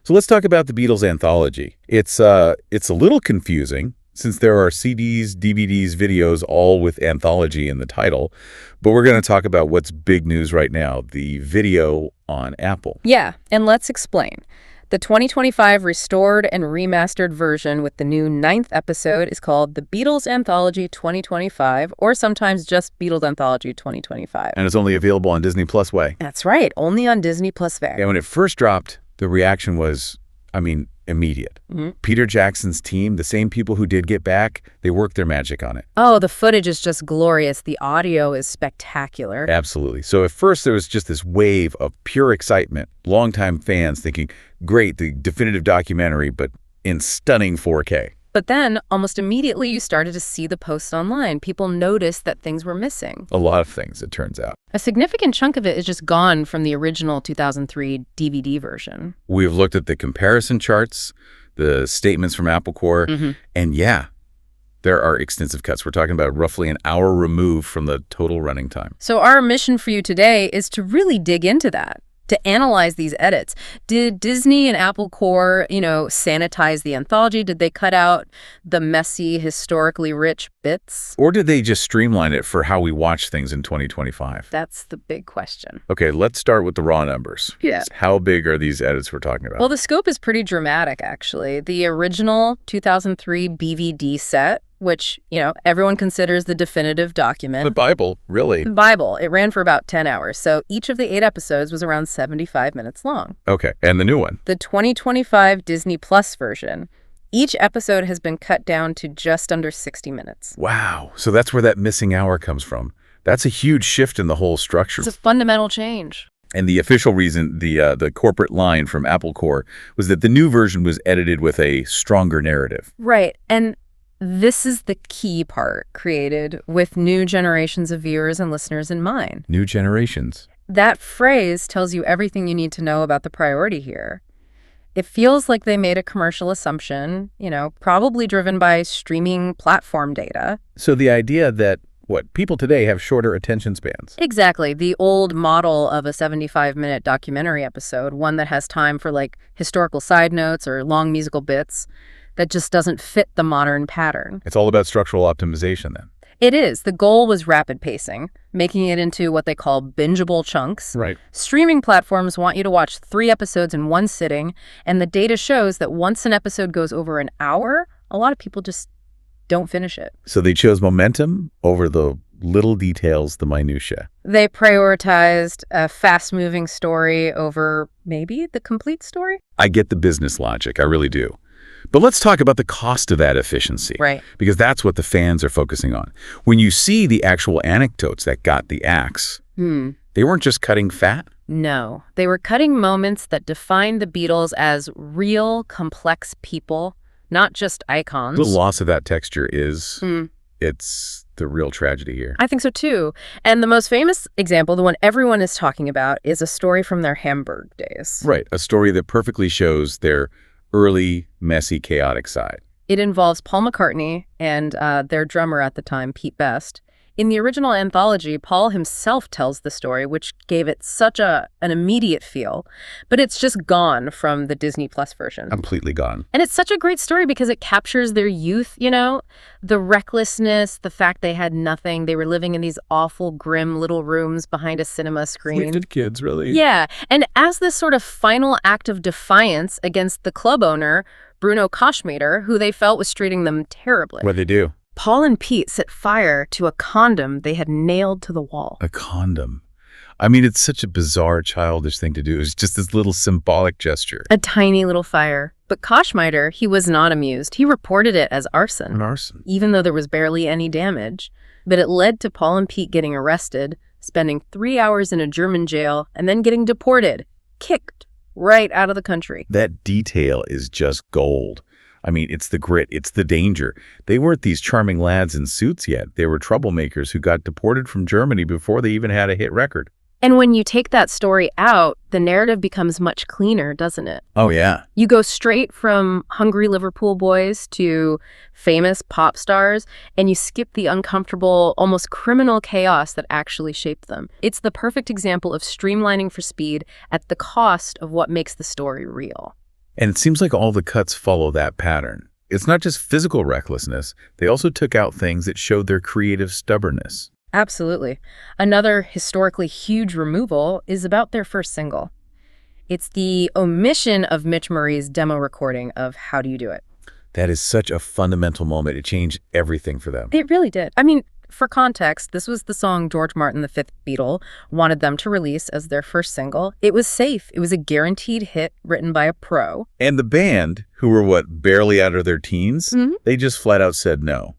So let's talk about the Beatles Anthology. It's a little confusing since there are CDs, DVDs, videos, all with Anthology in the title. But we're going to talk about what's big news right now, the video on Apple. Yeah, and let's explain. The 2025 restored and remastered version with the new 9th episode is called The Beatles Anthology 2025, or sometimes just Beatles Anthology 2025. And it's only available on Disney Plus Way. That's right, only on Disney Plus Way. And when it first dropped, the reaction was, immediate. Mm-hmm. Peter Jackson's team, the same people who did Get Back, they worked their magic on it. Oh, the footage is just glorious. The audio is spectacular. Absolutely. So at first there was just this wave of pure excitement. Longtime fans thinking, great, the definitive documentary, but in stunning 4K. But then, almost immediately, you started to see the posts online. People noticed that things were missing. A lot of things, it turns out. A significant chunk of it is just gone from the original 2003 DVD version. We've looked at the comparison charts, the statements from Apple Corps, and yeah, there are extensive cuts. We're talking about roughly an hour removed from the total running time. So our mission for you today is to really dig into that, to analyze these edits. Did Disney and Apple Corps, sanitize the anthology? Did they cut out the messy, historically rich bits? Or did they just streamline it for how we watch things in 2025? That's the big question. Okay, let's start with the raw numbers. Yeah. How big are these edits we're talking about? Well, the scope is pretty dramatic, actually. The original 2003 BVD set, which, everyone considers the definitive document. The Bible, really? The Bible. It ran for about 10 hours. So each of the 8 episodes was around 75 minutes long. Okay. And the new one? The 2025 Disney Plus version. Each episode has been cut down to just under 60 minutes. Wow. So that's where that missing hour comes from. That's a huge shift in the whole structure. It's a fundamental change. And the official reason, the corporate line from Apple Corps, was that the new version was edited with a stronger narrative. Right. And this is the key part, created with new generations of viewers and listeners in mind. New generations. That phrase tells you everything you need to know about the priority here. It feels like they made a commercial assumption, probably driven by streaming platform data. So the idea that, people today have shorter attention spans. Exactly. The old model of a 75-minute documentary episode, one that has time for historical side notes or long musical bits, that just doesn't fit the modern pattern. It's all about structural optimization then. It is. The goal was rapid pacing, making it into what they call bingeable chunks. Right. Streaming platforms want you to watch 3 episodes in one sitting, and the data shows that once an episode goes over an hour, a lot of people just don't finish it. So they chose momentum over the little details, the minutiae. They prioritized a fast-moving story over maybe the complete story. I get the business logic. I really do. But let's talk about the cost of that efficiency. Right. Because that's what the fans are focusing on. When you see the actual anecdotes that got the axe, they weren't just cutting fat. No. They were cutting moments that defined the Beatles as real, complex people, not just icons. The loss of that texture is, it's the real tragedy here. I think so, too. And the most famous example, the one everyone is talking about, is a story from their Hamburg days. Right. A story that perfectly shows their early, messy, chaotic side. It involves Paul McCartney and their drummer at the time, Pete Best. In the original anthology, Paul himself tells the story, which gave it such an immediate feel. But it's just gone from the Disney Plus version. Completely gone. And it's such a great story because it captures their youth, the recklessness, the fact they had nothing. They were living in these awful, grim little rooms behind a cinema screen. Wicked kids, really. Yeah. And as this sort of final act of defiance against the club owner, Bruno Koschmader, who they felt was treating them terribly. What'd they do? Paul and Pete set fire to a condom they had nailed to the wall. A condom. It's such a bizarre, childish thing to do. It's just this little symbolic gesture. A tiny little fire. But Koschmader, he was not amused. He reported it as arson. An arson. Even though there was barely any damage. But it led to Paul and Pete getting arrested, spending 3 hours in a German jail, and then getting deported, kicked right out of the country. That detail is just gold. It's the grit, it's the danger. They weren't these charming lads in suits yet. They were troublemakers who got deported from Germany before they even had a hit record. And when you take that story out, the narrative becomes much cleaner, doesn't it? Oh, yeah. You go straight from hungry Liverpool boys to famous pop stars, and you skip the uncomfortable, almost criminal chaos that actually shaped them. It's the perfect example of streamlining for speed at the cost of what makes the story real. And it seems like all the cuts follow that pattern. It's not just physical recklessness. They also took out things that showed their creative stubbornness. Absolutely. Another historically huge removal is about their first single. It's the omission of Mitch Murray's demo recording of How Do You Do It? That is such a fundamental moment. It changed everything for them. It really did. I mean, for context, this was the song George Martin, the fifth Beatle, wanted them to release as their first single. It was safe. It was a guaranteed hit written by a pro. And the band, who were, barely out of their teens, they just flat out said no.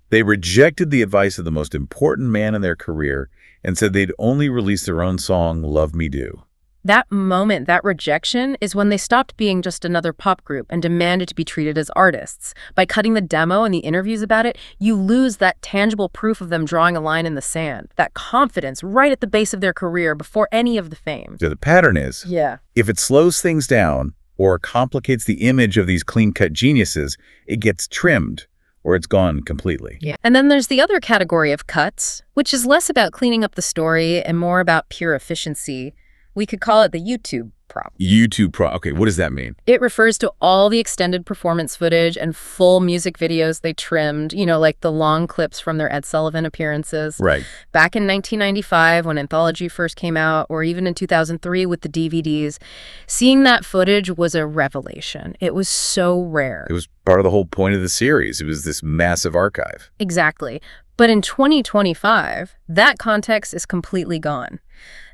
They rejected the advice of the most important man in their career and said they'd only release their own song, Love Me Do. That moment, that rejection, is when they stopped being just another pop group and demanded to be treated as artists. By cutting the demo and the interviews about it, you lose that tangible proof of them drawing a line in the sand, that confidence right at the base of their career before any of the fame. So the pattern is, if it slows things down or complicates the image of these clean-cut geniuses, it gets trimmed or it's gone completely. And then there's the other category of cuts, which is less about cleaning up the story and more about pure efficiency. We could call it the YouTube prop. Okay, what does that mean? It refers to all the extended performance footage and full music videos they trimmed, like the long clips from their Ed Sullivan appearances. Right. Back in 1995, when Anthology first came out, or even in 2003 with the DVDs, seeing that footage was a revelation. It was so rare. It was part of the whole point of the series. It was this massive archive. Exactly. But in 2025, that context is completely gone.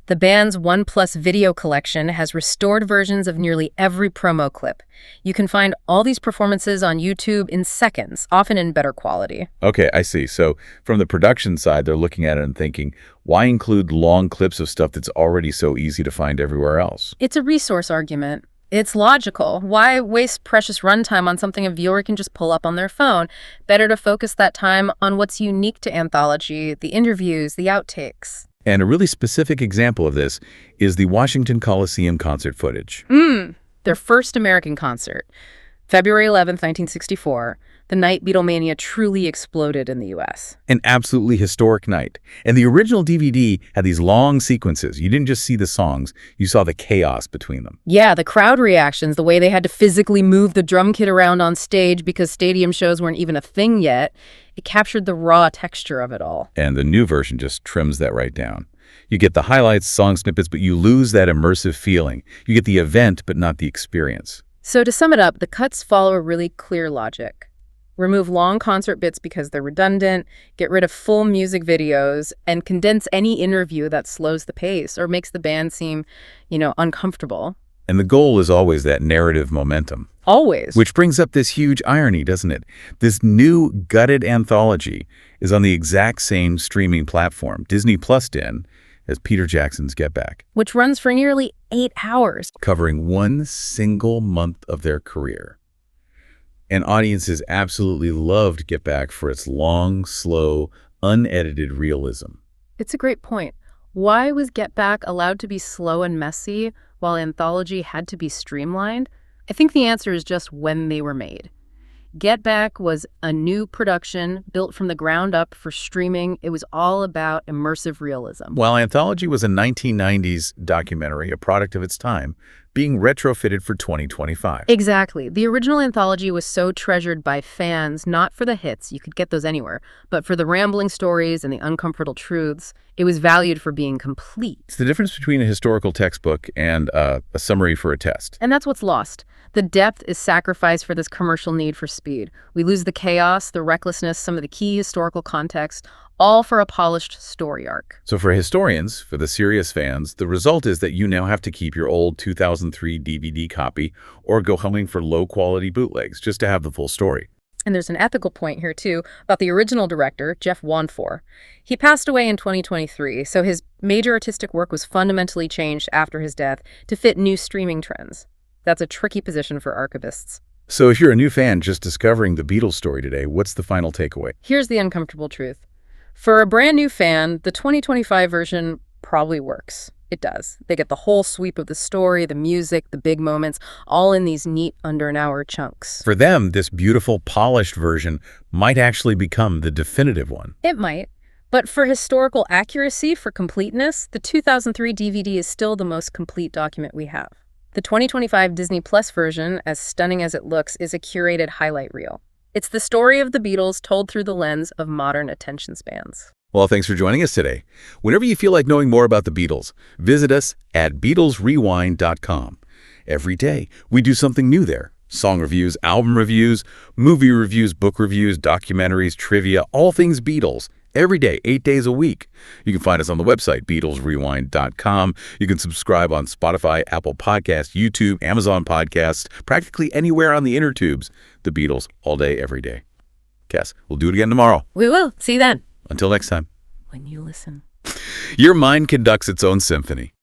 The band's OnePlus video collection has restored versions of nearly every promo clip. You can find all these performances on YouTube in seconds, often in better quality. Okay, I see. So from the production side, they're looking at it and thinking, why include long clips of stuff that's already so easy to find everywhere else? It's a resource argument. It's logical. Why waste precious runtime on something a viewer can just pull up on their phone? Better to focus that time on what's unique to Anthology, the interviews, the outtakes. And a really specific example of this is the Washington Coliseum concert footage. Their first American concert, February 11th, 1964, the night Beatlemania truly exploded in the U.S. An absolutely historic night. And the original DVD had these long sequences. You didn't just see the songs, you saw the chaos between them. Yeah, the crowd reactions, the way they had to physically move the drum kit around on stage because stadium shows weren't even a thing yet. It captured the raw texture of it all. And the new version just trims that right down. You get the highlights, song snippets, but you lose that immersive feeling. You get the event, but not the experience. So to sum it up, the cuts follow a really clear logic. Remove long concert bits because they're redundant, get rid of full music videos, and condense any interview that slows the pace or makes the band seem, uncomfortable. And the goal is always that narrative momentum. Always. Which brings up this huge irony, doesn't it? This new gutted anthology is on the exact same streaming platform, Disney Plus DIN, as Peter Jackson's Get Back. Which runs for nearly 8 hours. Covering one single month of their career. And audiences absolutely loved Get Back for its long, slow, unedited realism. It's a great point. Why was Get Back allowed to be slow and messy while Anthology had to be streamlined? I think the answer is just when they were made. Get Back was a new production built from the ground up for streaming. It was all about immersive realism. While Anthology was a 1990s documentary, a product of its time, being retrofitted for 2025. Exactly. The original Anthology was so treasured by fans, not for the hits, you could get those anywhere, but for the rambling stories and the uncomfortable truths. It was valued for being complete. It's the difference between a historical textbook and a summary for a test. And that's what's lost. The depth is sacrificed for this commercial need for speed. We lose the chaos, the recklessness, some of the key historical context, all for a polished story arc. So for historians, for the serious fans, the result is that you now have to keep your old 2003 DVD copy or go hunting for low-quality bootlegs just to have the full story. And there's an ethical point here, too, about the original director, Jeff Wanfor. He passed away in 2023, so his major artistic work was fundamentally changed after his death to fit new streaming trends. That's a tricky position for archivists. So if you're a new fan just discovering the Beatles story today, what's the final takeaway? Here's the uncomfortable truth. For a brand new fan, the 2025 version probably works. It does. They get the whole sweep of the story, the music, the big moments, all in these neat under-an-hour chunks. For them, this beautiful, polished version might actually become the definitive one. It might. But for historical accuracy, for completeness, the 2003 DVD is still the most complete document we have. The The 2025 Disney Plus version, as stunning as it looks, is a curated highlight reel. It's the story of the Beatles told through the lens of modern attention spans. Well, thanks for joining us today. Whenever you feel like knowing more about the Beatles, visit us at BeatlesRewind.com. Every day, we do something new there. Song reviews, album reviews, movie reviews, book reviews, documentaries, trivia, all things Beatles. Every day, 8 days a week. You can find us on the website, BeatlesRewind.com. You can subscribe on Spotify, Apple Podcasts, YouTube, Amazon Podcasts, practically anywhere on the inner tubes. The Beatles, all day, every day. Cass, we'll do it again tomorrow. We will. See you then. Until next time. When you listen. Your mind conducts its own symphony.